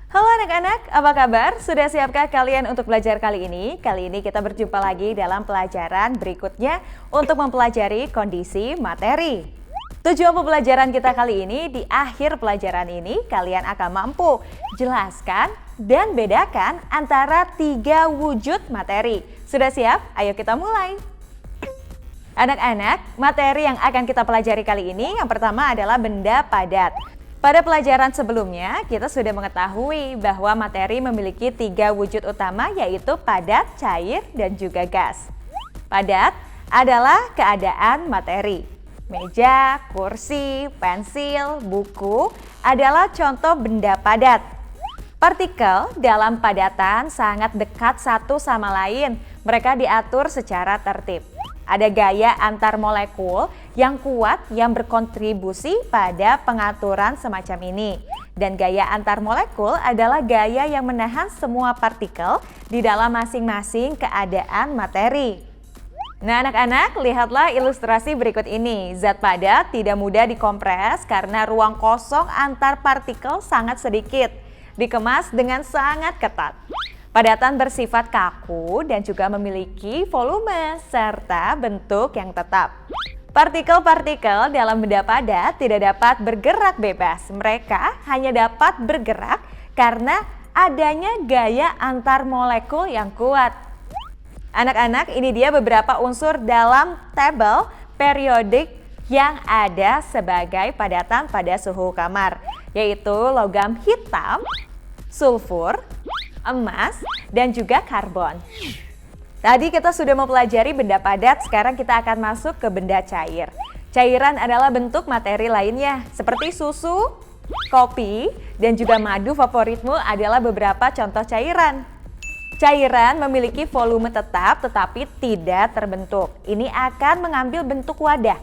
Halo anak-anak, apa kabar? Sudah siapkah kalian untuk belajar kali ini? Kali ini kita berjumpa lagi dalam pelajaran berikutnya untuk mempelajari kondisi materi. Tujuan pembelajaran kita kali ini, di akhir pelajaran ini kalian akan mampu jelaskan dan bedakan antara 3 wujud materi. Sudah siap? Ayo kita mulai. Anak-anak, materi yang akan kita pelajari kali ini yang pertama adalah benda padat. Pada pelajaran sebelumnya, kita sudah mengetahui bahwa materi memiliki 3 wujud utama, yaitu padat, cair, dan juga gas. Padat adalah keadaan materi. Meja, kursi, pensil, buku adalah contoh benda padat. Partikel dalam padatan sangat dekat satu sama lain. Mereka diatur secara tertib. Ada gaya antar molekul yang kuat yang berkontribusi pada pengaturan semacam ini. Dan gaya antar molekul adalah gaya yang menahan semua partikel di dalam masing-masing keadaan materi. Nah anak-anak, lihatlah ilustrasi berikut ini. Zat padat tidak mudah dikompres karena ruang kosong antar partikel sangat sedikit. Dikemas dengan sangat ketat. Padatan bersifat kaku dan juga memiliki volume serta bentuk yang tetap. Partikel-partikel dalam benda padat tidak dapat bergerak bebas. Mereka hanya dapat bergerak karena adanya gaya antar molekul yang kuat. Anak-anak, ini dia beberapa unsur dalam tabel periodik yang ada sebagai padatan pada suhu kamar, yaitu logam hitam, sulfur, emas, dan juga karbon. Tadi kita sudah mempelajari benda padat, sekarang kita akan masuk ke benda cair. Cairan adalah bentuk materi lainnya, seperti susu, kopi, dan juga madu favoritmu adalah beberapa contoh cairan. Cairan memiliki volume tetap tetapi tidak terbentuk. Ini akan mengambil bentuk wadah.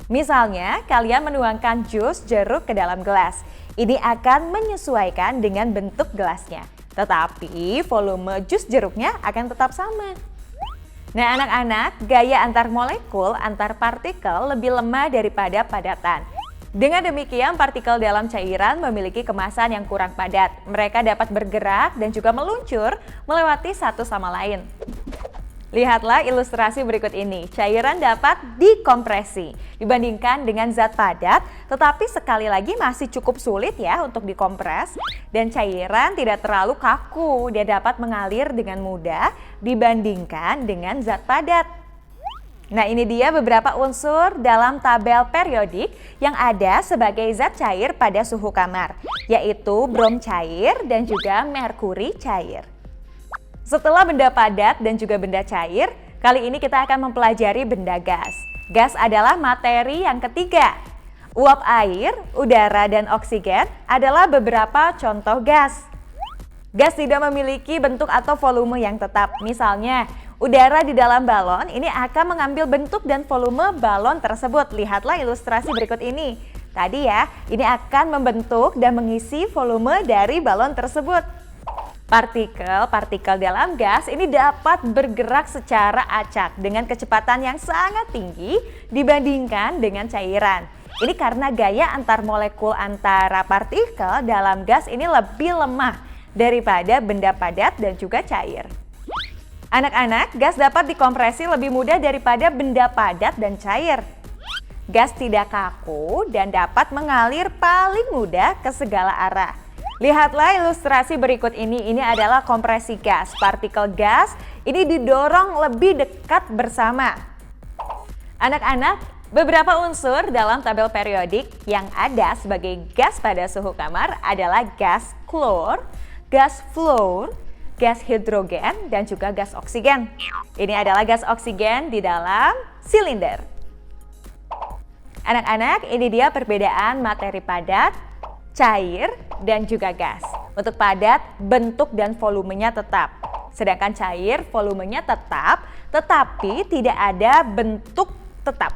Misalnya, kalian menuangkan jus jeruk ke dalam gelas. Ini akan menyesuaikan dengan bentuk gelasnya. Tetapi volume jus jeruknya akan tetap sama. Nah anak-anak, gaya antar molekul, antar partikel lebih lemah daripada padatan. Dengan demikian, partikel dalam cairan memiliki kemasan yang kurang padat. Mereka dapat bergerak dan juga meluncur melewati satu sama lain. Lihatlah ilustrasi berikut ini. Cairan dapat dikompresi dibandingkan dengan zat padat, tetapi sekali lagi masih cukup sulit ya untuk dikompres. Dan cairan tidak terlalu kaku, dia dapat mengalir dengan mudah dibandingkan dengan zat padat. Nah ini dia beberapa unsur dalam tabel periodik yang ada sebagai zat cair pada suhu kamar, yaitu brom cair dan juga merkuri cair. Setelah benda padat dan juga benda cair, kali ini kita akan mempelajari benda gas. Gas adalah materi yang ketiga. Uap air, udara, dan oksigen adalah beberapa contoh gas. Gas tidak memiliki bentuk atau volume yang tetap. Misalnya, udara di dalam balon ini akan mengambil bentuk dan volume balon tersebut. Lihatlah ilustrasi berikut ini. Tadi ya, ini akan membentuk dan mengisi volume dari balon tersebut. Partikel-partikel dalam gas ini dapat bergerak secara acak dengan kecepatan yang sangat tinggi dibandingkan dengan cairan. Ini karena gaya antar molekul antara partikel dalam gas ini lebih lemah daripada benda padat dan juga cair. Anak-anak, gas dapat dikompresi lebih mudah daripada benda padat dan cair. Gas tidak kaku dan dapat mengalir paling mudah ke segala arah. Lihatlah ilustrasi berikut ini adalah kompresi gas. Partikel gas ini didorong lebih dekat bersama. Anak-anak, beberapa unsur dalam tabel periodik yang ada sebagai gas pada suhu kamar adalah gas klor, gas fluor, gas hidrogen, dan juga gas oksigen. Ini adalah gas oksigen di dalam silinder. Anak-anak, ini dia perbedaan materi padat, cair, dan juga gas. Untuk padat, bentuk dan volumenya tetap. Sedangkan cair, volumenya tetap, tetapi tidak ada bentuk tetap.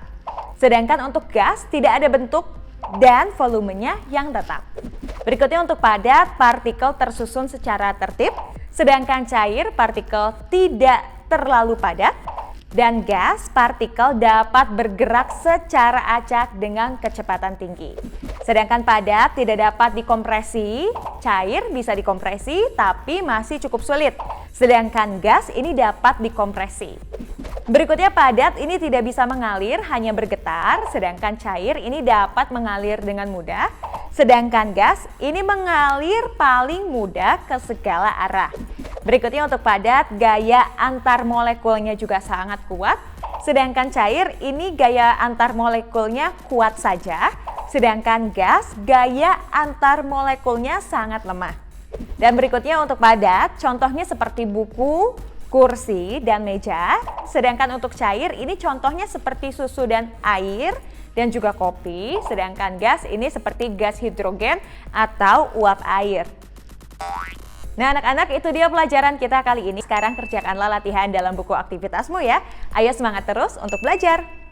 Sedangkan untuk gas, tidak ada bentuk dan volumenya yang tetap. Berikutnya untuk padat, partikel tersusun secara tertib. Sedangkan cair, partikel tidak terlalu padat Dan gas, partikel dapat bergerak secara acak dengan kecepatan tinggi. Sedangkan padat tidak dapat dikompresi, cair bisa dikompresi tapi masih cukup sulit. Sedangkan gas ini dapat dikompresi. Berikutnya padat ini tidak bisa mengalir, hanya bergetar, sedangkan cair ini dapat mengalir dengan mudah. Sedangkan gas ini mengalir paling mudah ke segala arah. Berikutnya untuk padat, gaya antar molekulnya juga sangat kuat. Sedangkan cair ini gaya antar molekulnya kuat saja. Sedangkan gas, gaya antar molekulnya sangat lemah. Dan berikutnya untuk padat, contohnya seperti buku, kursi, dan meja. Sedangkan untuk cair ini contohnya seperti susu dan air dan juga kopi. Sedangkan gas ini seperti gas hidrogen atau uap air. Nah anak-anak, itu dia pelajaran kita kali ini. Sekarang kerjakanlah latihan dalam buku aktivitasmu ya. Ayo semangat terus untuk belajar.